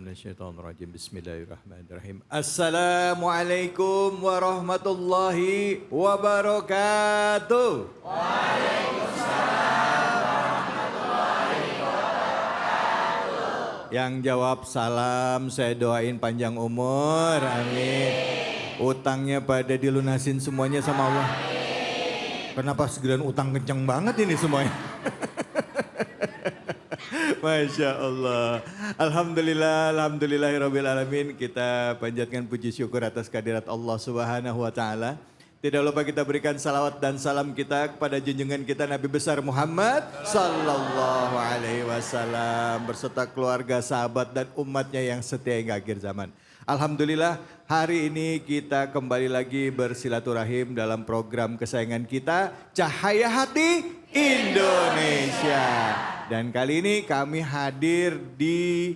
minasyaitonirrajim. Bismillahirrahmanirrahim. Assalamualaikum warahmatullahi wabarakatuh. Yang jawab salam saya doain panjang umur, amin. Utangnya pada dilunasin semuanya sama Allah. Kenapa segera utang kenceng banget ini semuanya? Masya Allah. Alhamdulillahirrabbilalamin. Kita panjatkan puji syukur atas kehadirat Allah Subhanahu wa Ta'ala. Tidak lupa kita berikan salawat dan salam kita kepada junjungan kita Nabi besar Muhammad Sallallahu Alaihi Wasallam berserta keluarga, sahabat dan umatnya yang setia hingga akhir zaman. Alhamdulillah hari ini kita kembali lagi bersilaturahim dalam program kesayangan kita Cahaya Hati Indonesia. Dan kali ini kami hadir di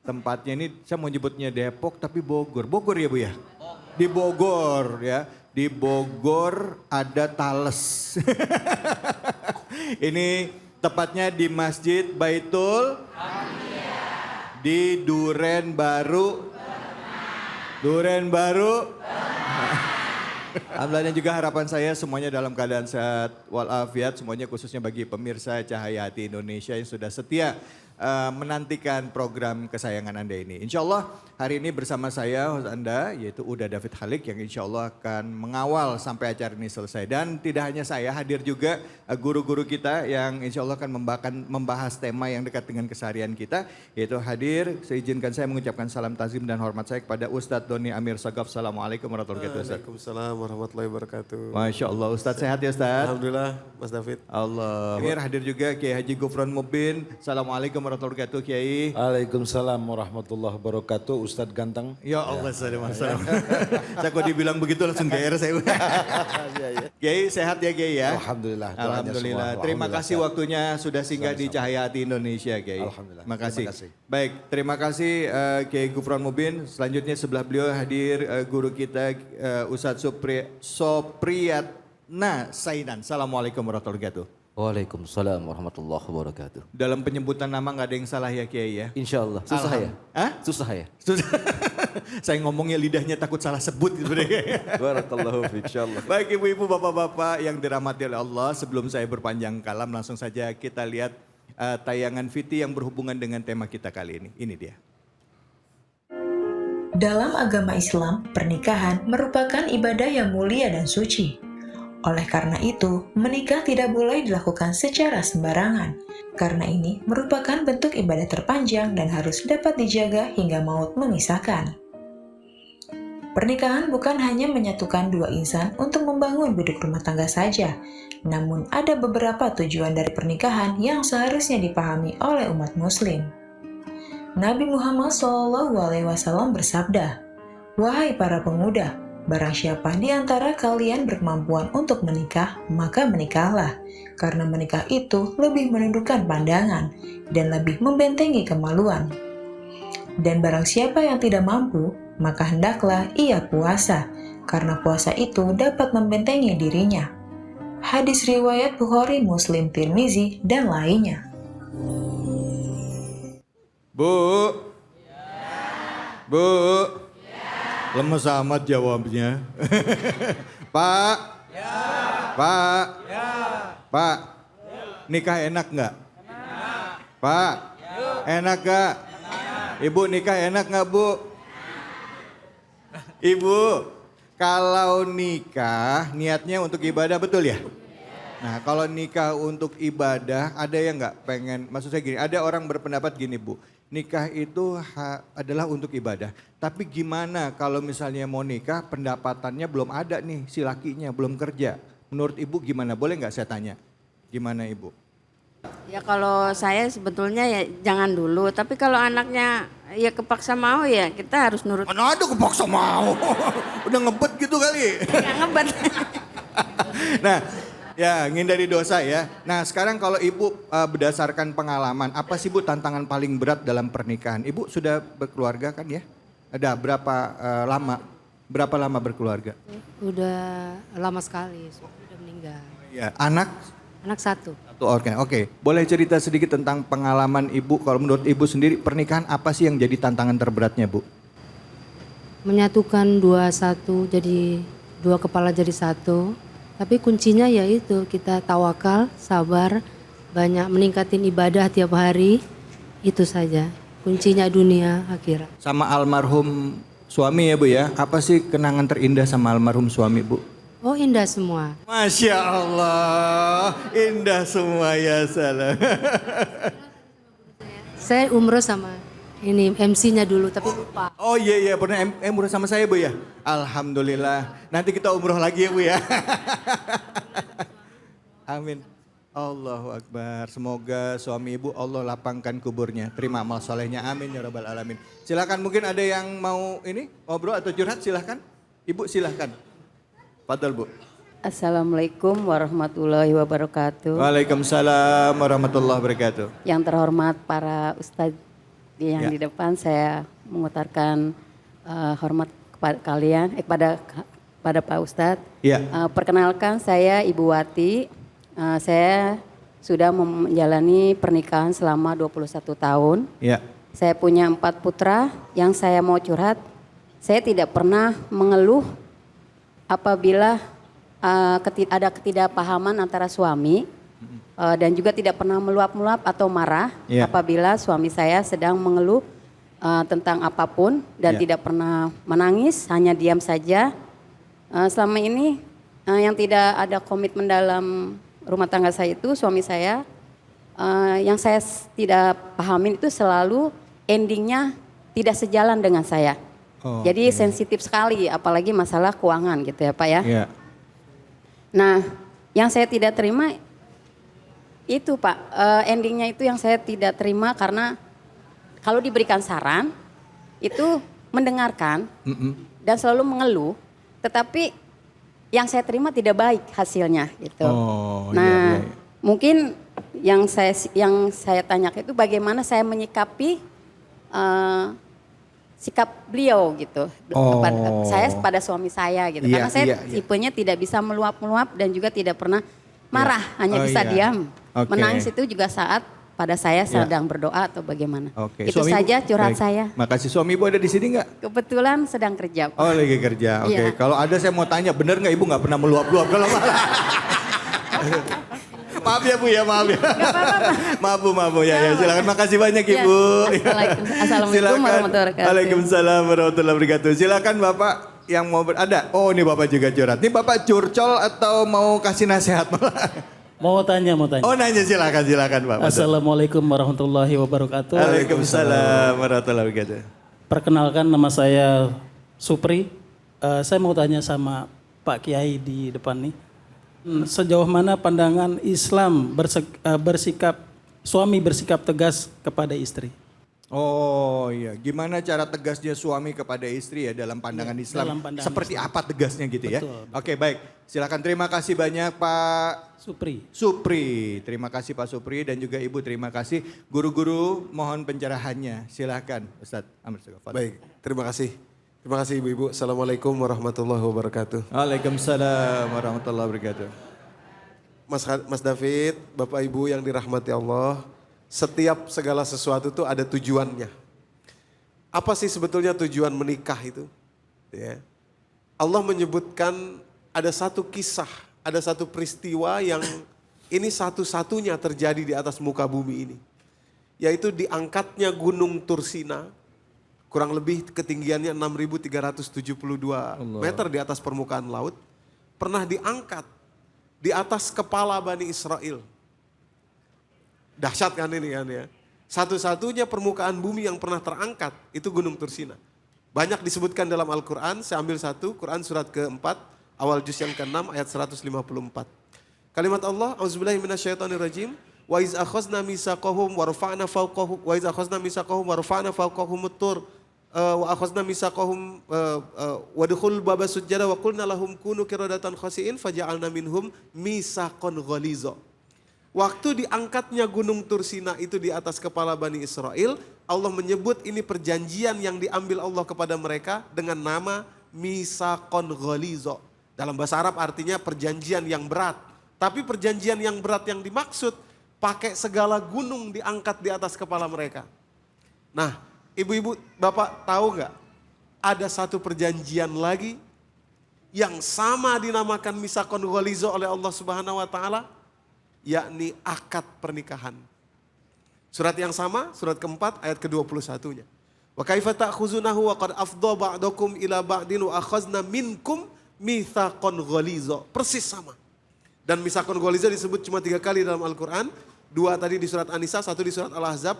tempatnya ini, saya mau nyebutnya Depok tapi Bogor. Bogor ya Bu ya? Di Bogor ya. Di Bogor ada Tales. Ini tepatnya di Masjid Baitul di Duren Baru. Duren Baru. Alhamdulillah juga harapan saya semuanya dalam keadaan sehat walafiat. Semuanya khususnya bagi pemirsa Cahaya Hati Indonesia yang sudah setia menantikan program kesayangan Anda ini. Insya Allah hari ini bersama saya host Anda yaitu Uda David Khalik yang insya Allah akan mengawal sampai acara ini selesai. Dan tidak hanya saya, hadir juga guru-guru kita yang insya Allah akan membahas tema yang dekat dengan keseharian kita. Yaitu hadir, seizinkan saya mengucapkan salam tazim dan hormat saya kepada Ustadz Doni Amir Sagaf. Assalamualaikum warahmatullahi wabarakatuh. Waalaikumsalam warahmatullahi wabarakatuh. Masya Allah, Ustadz sehat ya Ustadz? Alhamdulillah Mas David. Allah. Hadir juga Kiai Haji Gufron Mubin. Assalamualaikum warahmatullahi wabarakatuh Kiai. Waalaikumsalam warahmatullahi wabarakatuh. Ustadz ganteng. Ya Allah, salam. Saya kok dibilang begitu langsung GR saya. Kiai sehat ya Kiai ya? Alhamdulillah. Alhamdulillah. Terima kasih waktunya sudah singgah di Cahaya Hati Indonesia Kiai. Alhamdulillah. Terima kasih. Terima kasih. Baik, terima kasih Kiai Gufron Mubin. Selanjutnya sebelah beliau hadir guru kita Ustadz Sopriyatna Saidan. Assalamualaikum warahmatullahi wabarakatuh. Waalaikumsalam warahmatullahi wabarakatuh. Dalam penyebutan nama nggak ada yang salah ya Kiai ya? Insya Allah. Susah ya? Hah? Susah ya? Saya ngomongnya lidahnya takut salah sebut gitu. Barakallahu fiik, insyaallah. Baik ibu-ibu, bapak-bapak yang dirahmati oleh Allah. Sebelum saya berpanjang kalam langsung saja kita lihat tayangan VT yang berhubungan dengan tema kita kali ini. Ini dia. Dalam agama Islam, pernikahan merupakan ibadah yang mulia dan suci. Oleh karena itu, menikah tidak boleh dilakukan secara sembarangan. Karena ini merupakan bentuk ibadah terpanjang dan harus dapat dijaga hingga maut memisahkan. Pernikahan bukan hanya menyatukan dua insan untuk membangun biduk rumah tangga saja, namun ada beberapa tujuan dari pernikahan yang seharusnya dipahami oleh umat muslim. Nabi Muhammad SAW bersabda, "Wahai para pemuda, barang siapa di antara kalian berkemampuan untuk menikah, maka menikahlah, karena menikah itu lebih menundukkan pandangan dan lebih membentengi kemaluan. Dan barang siapa yang tidak mampu, maka hendaklah ia puasa, karena puasa itu dapat membentengi dirinya." Hadis riwayat Bukhari, Muslim, Tirmizi, dan lainnya. Bu. Bu. Lemes amat jawabnya. Pak. Ya. Pak. Ya. Pak. Nikah enak nggak? Enak. Pak. Ya. Enak nggak? Ibu nikah enak nggak Bu? Ibu, kalau nikah niatnya untuk ibadah betul ya? Nah kalau nikah untuk ibadah ada yang nggak pengen, maksud saya gini, ada orang berpendapat gini Bu. Nikah itu adalah untuk ibadah. Tapi gimana kalau misalnya mau nikah pendapatannya belum ada nih, si lakinya belum kerja. Menurut Ibu gimana? Boleh nggak saya tanya? Gimana Ibu? Ya kalau saya sebetulnya ya jangan dulu. Tapi kalau anaknya ya kepaksa mau ya kita harus nurut. Mana ada kepaksa mau? Udah ngebet gitu kali. Ya ngebet. Nah. Ya, ngindari dosa ya. Nah sekarang kalau Ibu berdasarkan pengalaman, apa sih Bu tantangan paling berat dalam pernikahan? Ibu sudah berkeluarga kan ya? Ada berapa lama? Berapa lama berkeluarga? Udah lama sekali, sudah meninggal. Ya, anak? Anak satu. Satu organ. Oke, boleh cerita sedikit tentang pengalaman Ibu. Kalau menurut Ibu sendiri pernikahan apa sih yang jadi tantangan terberatnya, Bu? Menyatukan jadi dua kepala jadi satu. Tapi kuncinya yaitu kita tawakal, sabar, banyak meningkatin ibadah tiap hari. Itu saja. Kuncinya dunia akhirat. Sama almarhum suami ya, Bu ya. Apa sih kenangan terindah sama almarhum suami, Bu? Oh, indah semua. Masya Allah, indah semua ya salam. Saya umroh sama ini MC-nya dulu tapi lupa. Oh iya pernah umroh sama saya, Bu ya. Alhamdulillah. Nanti kita umroh lagi ya, Bu ya. Amin. Allahu Akbar. Semoga suami Ibu Allah lapangkan kuburnya. Terima amal solehnya. Amin ya rabbal alamin. Silakan, mungkin ada yang mau ini ngobrol atau curhat, silahkan. Ibu silahkan. Fadal, Bu. Assalamualaikum warahmatullahi wabarakatuh. Waalaikumsalam warahmatullahi wabarakatuh. Yang terhormat para ustadz yang di depan, saya mengutarakan hormat kepada kalian, kepada Pak Ustadz. Ya. Perkenalkan, saya Ibu Wati. Saya sudah menjalani pernikahan selama 21 tahun. Ya. Saya punya 4 putra. Yang saya mau curhat, saya tidak pernah mengeluh apabila ada ketidakpahaman antara suami dan juga tidak pernah meluap-meluap atau marah apabila suami saya sedang mengeluh tentang apapun dan tidak pernah menangis, hanya diam saja. Selama ini yang tidak ada komitmen dalam rumah tangga saya itu suami saya, yang saya tidak pahamin itu selalu endingnya tidak sejalan dengan saya. Jadi sensitif sekali, apalagi masalah keuangan gitu ya Pak ya. Ya. Nah, yang saya tidak terima itu Pak, endingnya itu yang saya tidak terima karena kalau diberikan saran itu mendengarkan dan selalu mengeluh, tetapi yang saya terima tidak baik hasilnya gitu. Nah, mungkin yang saya tanyakan itu bagaimana saya menyikapi sikap beliau gitu, kepada suami saya gitu, karena saya tipenya tidak bisa meluap-meluap dan juga tidak pernah marah, hanya bisa diam. Menangis itu juga saat pada saya sedang berdoa atau bagaimana. Itu suami saja curhat saya. Makasih. Suami Ibu ada di sini nggak? Kebetulan sedang kerja. Oh, lagi kerja. Oke. Kalau ada saya mau tanya, bener nggak Ibu nggak pernah meluap-luap kalau marah? Maaf ya Bu ya, maaf ya. Maaf Bu ya. Silakan, makasih banyak Ibu. Assalamualaikum warahmatullahi wabarakatuh. Waalaikumsalam warahmatullahi wabarakatuh. Silakan Bapak yang mau ada. Oh, ini Bapak juga curhat. Ini Bapak curcol atau mau kasih nasihat? Mau tanya. Oh, nanya, silakan Pak. Assalamualaikum warahmatullahi wabarakatuh. Waalaikumsalam warahmatullahi wabarakatuh. Perkenalkan, nama saya Supri. Saya mau tanya sama Pak Kiai di depan nih. Sejauh mana pandangan Islam suami bersikap tegas kepada istri? Oh iya, gimana cara tegasnya suami kepada istri ya dalam pandangan Islam? Dalam pandangan Seperti Islam. apa tegasnya gitu ya? Betul. Oke, baik. Silakan, terima kasih banyak Pak Supri. Terima kasih Pak Supri dan juga Ibu terima kasih. Guru-guru mohon pencerahannya. Silakan Ustadz Amr Sugafat. Baik, terima kasih. Terima kasih Ibu-Ibu. Assalamualaikum warahmatullahi wabarakatuh. Waalaikumsalam warahmatullahi wabarakatuh. Mas David, Bapak Ibu yang dirahmati Allah, setiap segala sesuatu itu ada tujuannya. Apa sih sebetulnya tujuan menikah itu? Ya. Allah menyebutkan ada satu kisah, ada satu peristiwa yang ini satu-satunya terjadi di atas muka bumi ini. Yaitu diangkatnya Gunung Tursina, kurang lebih ketinggiannya 6.372 meter di atas permukaan laut, pernah diangkat di atas kepala Bani Israel. Dahsyat kan ini kan ya. Satu-satunya permukaan bumi yang pernah terangkat itu Gunung Tursina. Banyak disebutkan dalam Al-Quran, saya ambil satu, Quran surat ke-4, awal juz yang ke-6 ayat 154. Kalimat Allah, auzubillahi minasyaitonirrajim, wa iz akhazna mitsaqahum wa rafa'na fawqahum wa iz akhazna mitsaqahum wa rafa'na fawqahum at-tur wa akhazna mitsaqahum wa dukhul baba sujjada wa qulna lahum kunu qiradatan khasiin faja'alna minhum mitsaqan ghaliza. Waktu diangkatnya Gunung Tursina itu di atas kepala Bani Israel, Allah menyebut ini perjanjian yang diambil Allah kepada mereka dengan nama mitsaqan ghaliza. Dalam bahasa Arab artinya perjanjian yang berat, Tapi perjanjian yang berat yang dimaksud pakai segala gunung diangkat di atas kepala mereka. Nah, ibu-ibu, bapak tahu nggak? Ada satu perjanjian lagi yang sama dinamakan misakon ghalizo oleh Allah Subhanahu wa taala, yakni akad pernikahan. Surat yang sama, surat keempat ayat ke-21-nya. Wa kaifa ta'khuzunahu wa qad afdha ba'dakum ila ba'din wa akhadna minkum mitsaqan ghaliza. Persis sama. Dan mitsaqan ghaliza disebut cuma 3 kali dalam Al-Qur'an, 2 tadi di surat An-Nisa, 1 di surat Al-Ahzab,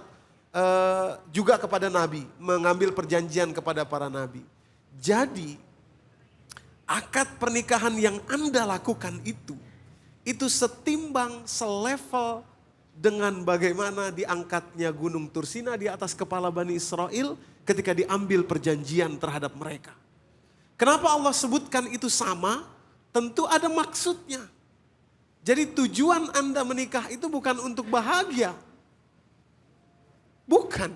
juga kepada nabi, mengambil perjanjian kepada para nabi. Jadi akad pernikahan yang Anda lakukan itu setimbang, selevel dengan bagaimana diangkatnya gunung Tursina di atas kepala Bani Israel ketika diambil perjanjian terhadap mereka. Kenapa Allah sebutkan itu sama? Tentu ada maksudnya. Jadi tujuan Anda menikah itu bukan untuk bahagia. Bukan.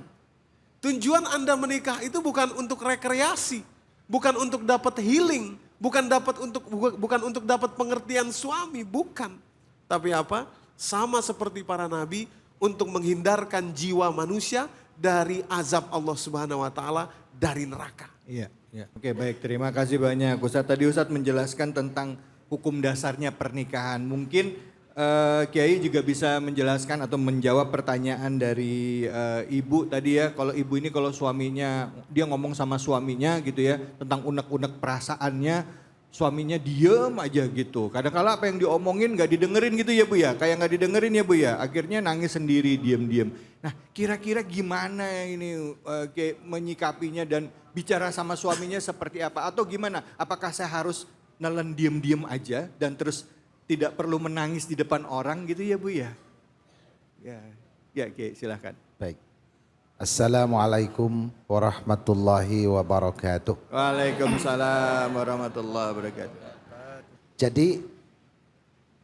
Tujuan Anda menikah itu bukan untuk rekreasi, bukan untuk dapat healing, bukan untuk dapat pengertian suami, bukan. Tapi apa? Sama seperti para nabi untuk menghindarkan jiwa manusia dari azab Allah Subhanahu wa taala, dari neraka. Iya, iya. Oke, baik. Terima kasih banyak Ustadz. Tadi Ustadz menjelaskan tentang hukum dasarnya pernikahan. Mungkin Kiai juga bisa menjelaskan atau menjawab pertanyaan dari ibu tadi ya. Kalau ibu ini kalau suaminya, dia ngomong sama suaminya gitu ya tentang unek-unek perasaannya, suaminya diem aja gitu. Kadang-kala apa yang diomongin gak didengerin gitu ya Bu ya. Kayak gak didengerin ya Bu ya. Akhirnya nangis sendiri diem-diem. Nah kira-kira gimana ini kayak menyikapinya dan bicara sama suaminya seperti apa? Atau gimana? Apakah saya harus nelen diem-diem aja dan terus tidak perlu menangis di depan orang gitu ya Bu ya? Ya Kiai silahkan. Baik. Assalamualaikum warahmatullahi wabarakatuh. Waalaikumsalam warahmatullahi wabarakatuh. Jadi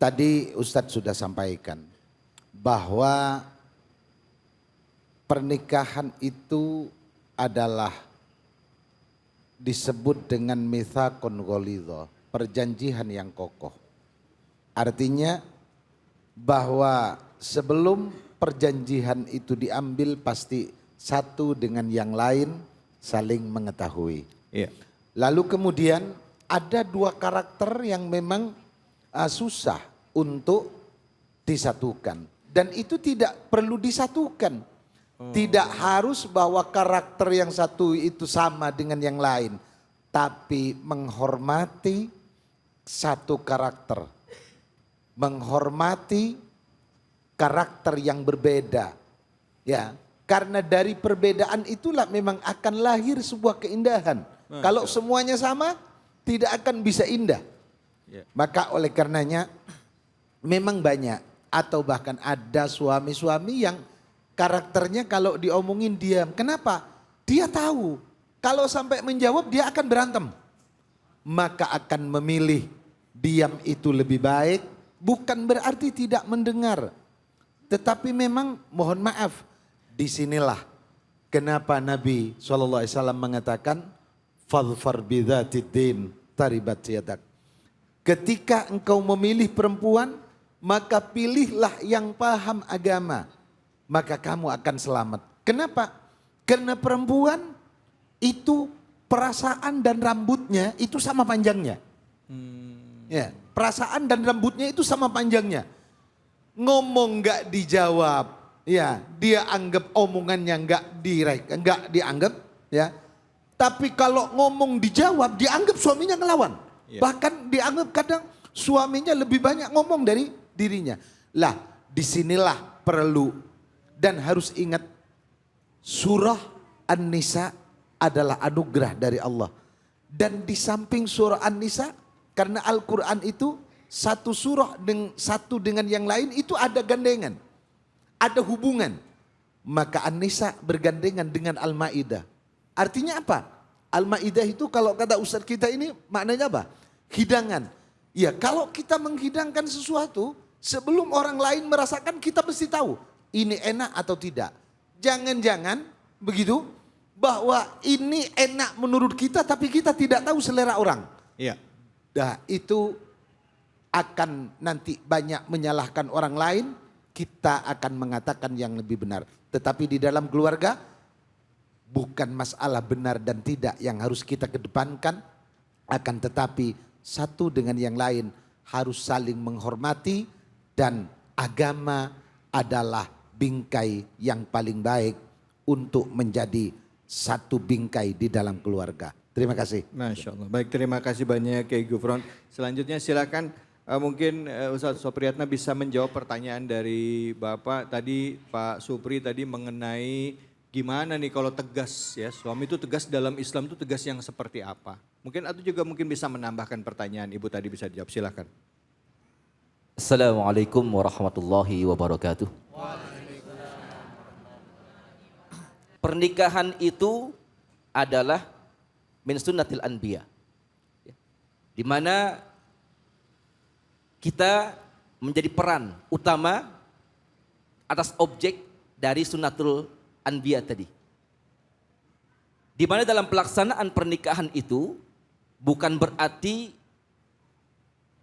tadi Ustadz sudah sampaikan bahwa pernikahan itu adalah disebut dengan mitsaqun ghalidha, perjanjian yang kokoh. Artinya bahwa sebelum perjanjian itu diambil pasti satu dengan yang lain saling mengetahui. Iya. Lalu kemudian ada 2 karakter yang memang susah untuk disatukan. Dan itu tidak perlu disatukan. Tidak harus bahwa karakter yang satu itu sama dengan yang lain. Tapi menghormati satu karakter. Menghormati karakter yang berbeda. Ya, karena dari perbedaan itulah memang akan lahir sebuah keindahan. Kalau semuanya sama, tidak akan bisa indah. Maka oleh karenanya memang banyak atau bahkan ada suami-suami yang karakternya kalau diomongin diam. Kenapa? Dia tahu kalau sampai menjawab dia akan berantem. Maka akan memilih diam itu lebih baik. Bukan berarti tidak mendengar. Tetapi memang mohon maaf. Disinilah kenapa Nabi SAW mengatakan fadhfar bidzatid din taribat yadak. Ketika engkau memilih perempuan, maka pilihlah yang paham agama. Maka kamu akan selamat. Kenapa? Karena perempuan itu perasaan dan rambutnya itu sama panjangnya. Ya, perasaan dan rambutnya itu sama panjangnya. Ngomong gak dijawab, ya dia anggap omongannya gak dianggap, ya. Tapi kalau ngomong dijawab, dianggap suaminya ngelawan. Bahkan dianggap kadang suaminya lebih banyak ngomong dari dirinya. Lah, disinilah perlu dan harus ingat surah An-Nisa adalah anugerah dari Allah. Dan di samping surah An-Nisa, karena Al-Quran itu satu surah satu dengan yang lain itu ada gandengan. Ada hubungan. Maka An-Nisa bergandengan dengan Al-Ma'idah. Artinya apa? Al-Ma'idah itu kalau kata Ustadz kita ini maknanya apa? Hidangan. Ya kalau kita menghidangkan sesuatu sebelum orang lain merasakan kita mesti tahu. Ini enak atau tidak. Jangan-jangan begitu bahwa ini enak menurut kita tapi kita tidak tahu selera orang. Iya. Nah itu akan nanti banyak menyalahkan orang lain, kita akan mengatakan yang lebih benar. Tetapi di dalam keluarga bukan masalah benar dan tidak yang harus kita kedepankan, akan tetapi satu dengan yang lain harus saling menghormati, dan agama adalah bingkai yang paling baik untuk menjadi satu bingkai di dalam keluarga. Terima kasih. Masya Allah. Baik, terima kasih banyak Kiai Gufron. Selanjutnya silakan mungkin Ustadz Sopriyatna bisa menjawab pertanyaan dari Bapak tadi, Pak Supri tadi mengenai gimana nih kalau tegas ya, suami itu tegas dalam Islam itu tegas yang seperti apa? Mungkin atau juga mungkin bisa menambahkan pertanyaan Ibu tadi bisa dijawab, silakan. Assalamualaikum warahmatullahi wabarakatuh. Pernikahan itu adalah min sunnatil anbiya. Di mana kita menjadi peran utama atas objek dari sunnatul anbiya tadi. Di mana dalam pelaksanaan pernikahan itu bukan berarti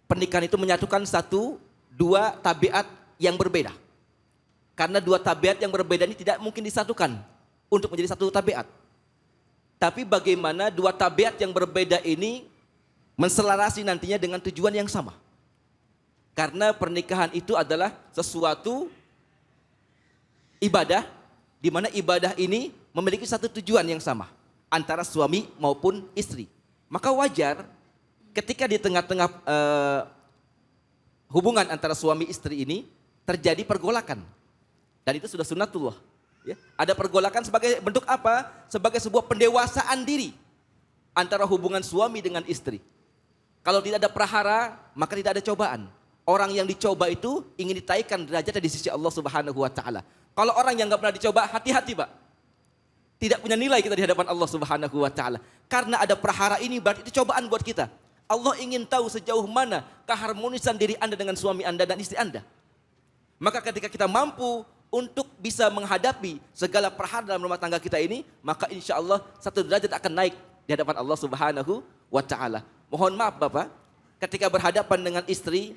pernikahan itu menyatukan dua tabiat yang berbeda. Karena dua tabiat yang berbeda ini tidak mungkin disatukan untuk menjadi satu tabiat. Tapi bagaimana dua tabiat yang berbeda ini menselarasi nantinya dengan tujuan yang sama. Karena pernikahan itu adalah sesuatu ibadah, di mana ibadah ini memiliki satu tujuan yang sama antara suami maupun istri. Maka wajar ketika di tengah-tengah hubungan antara suami istri ini terjadi pergolakan. Dan itu sudah sunnatullah. Ya. Ada pergolakan sebagai bentuk apa? Sebagai sebuah pendewasaan diri antara hubungan suami dengan istri. Kalau tidak ada prahara, maka tidak ada cobaan. Orang yang dicoba itu ingin ditaikkan derajatnya di sisi Allah Subhanahu wa taala. Kalau orang yang nggak pernah dicoba, hati-hati, Pak. Tidak punya nilai kita di hadapan Allah Subhanahu wa taala. Karena ada prahara ini berarti itu cobaan buat kita. Allah ingin tahu sejauh mana keharmonisan diri Anda dengan suami Anda dan istri Anda. Maka ketika kita mampu untuk bisa menghadapi segala prahara dalam rumah tangga kita ini, maka insya Allah satu derajat akan naik di hadapan Allah Subhanahu wa taala. Mohon maaf Bapak, ketika berhadapan dengan istri,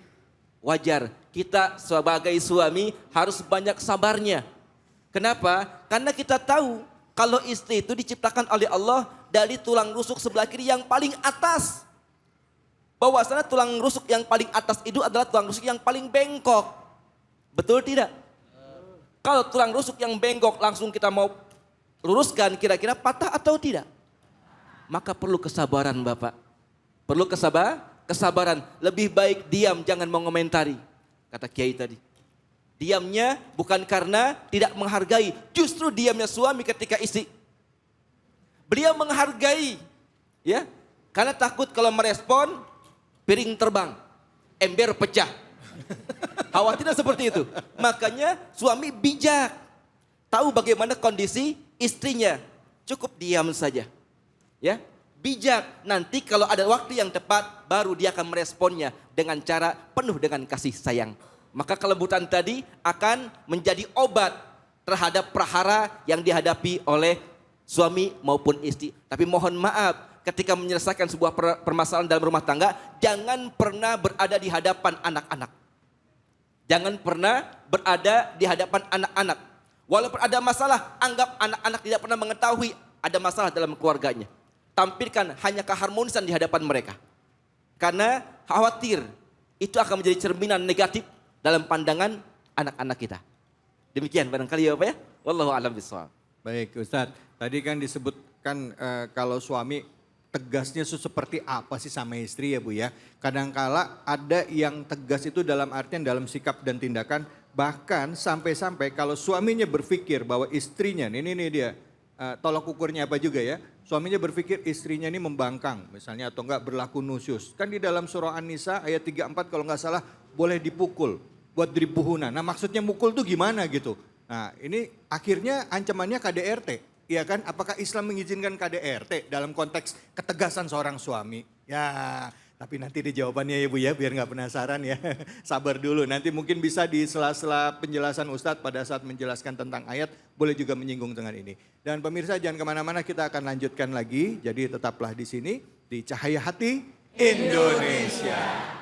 wajar kita sebagai suami harus banyak sabarnya. Kenapa? Karena kita tahu kalau istri itu diciptakan oleh Allah dari tulang rusuk sebelah kiri yang paling atas. Bahwasanya tulang rusuk yang paling atas itu adalah tulang rusuk yang paling bengkok. Betul tidak? Kalau tulang rusuk yang bengkok langsung kita mau luruskan, kira-kira patah atau tidak? Maka perlu kesabaran Bapak. Perlu kesabaran. Lebih baik diam, jangan mengomentari. Kata Kiai tadi. Diamnya bukan karena tidak menghargai. Justru diamnya suami ketika istri. Beliau menghargai. Ya, karena takut kalau merespon, piring terbang, ember pecah. Khawatirnya seperti itu. Makanya suami bijak. Tahu bagaimana kondisi istrinya. Cukup diam saja. Ya, bijak. Nanti kalau ada waktu yang tepat, baru dia akan meresponnya dengan cara penuh dengan kasih sayang. Maka kelembutan tadi akan menjadi obat terhadap prahara yang dihadapi oleh suami maupun istri. Tapi mohon maaf, ketika menyelesaikan sebuah permasalahan dalam rumah tangga, jangan pernah berada di hadapan anak-anak. Jangan pernah berada di hadapan anak-anak. Walaupun ada masalah, anggap anak-anak tidak pernah mengetahui ada masalah dalam keluarganya. Tampilkan hanya keharmonisan di hadapan mereka. Karena khawatir itu akan menjadi cerminan negatif dalam pandangan anak-anak kita. Demikian barangkali ya Bapak ya. Wallahu a'lam bishawab. Baik Ustadz, tadi kan disebutkan kalau suami tegasnya seperti apa sih sama istri ya Bu ya. Kadangkala ada yang tegas itu dalam artian dalam sikap dan tindakan. Bahkan sampai-sampai kalau suaminya berpikir bahwa istrinya, ini dia tolak ukurnya apa juga ya. Suaminya berpikir istrinya ini membangkang misalnya atau enggak berlaku nusyus. Kan di dalam surah An-Nisa ayat 34 kalau enggak salah boleh dipukul. Buat dribuhuna. Nah maksudnya mukul tuh gimana gitu. Nah ini akhirnya ancamannya KDRT. Iya kan, apakah Islam mengizinkan KDRT dalam konteks ketegasan seorang suami? Ya, tapi nanti di jawabannya ya Bu ya, biar nggak penasaran ya. Sabar dulu, nanti mungkin bisa di sela-sela penjelasan Ustadz pada saat menjelaskan tentang ayat, boleh juga menyinggung dengan ini. Dan pemirsa jangan kemana-mana, kita akan lanjutkan lagi. Jadi tetaplah di sini, di Cahaya Hati Indonesia.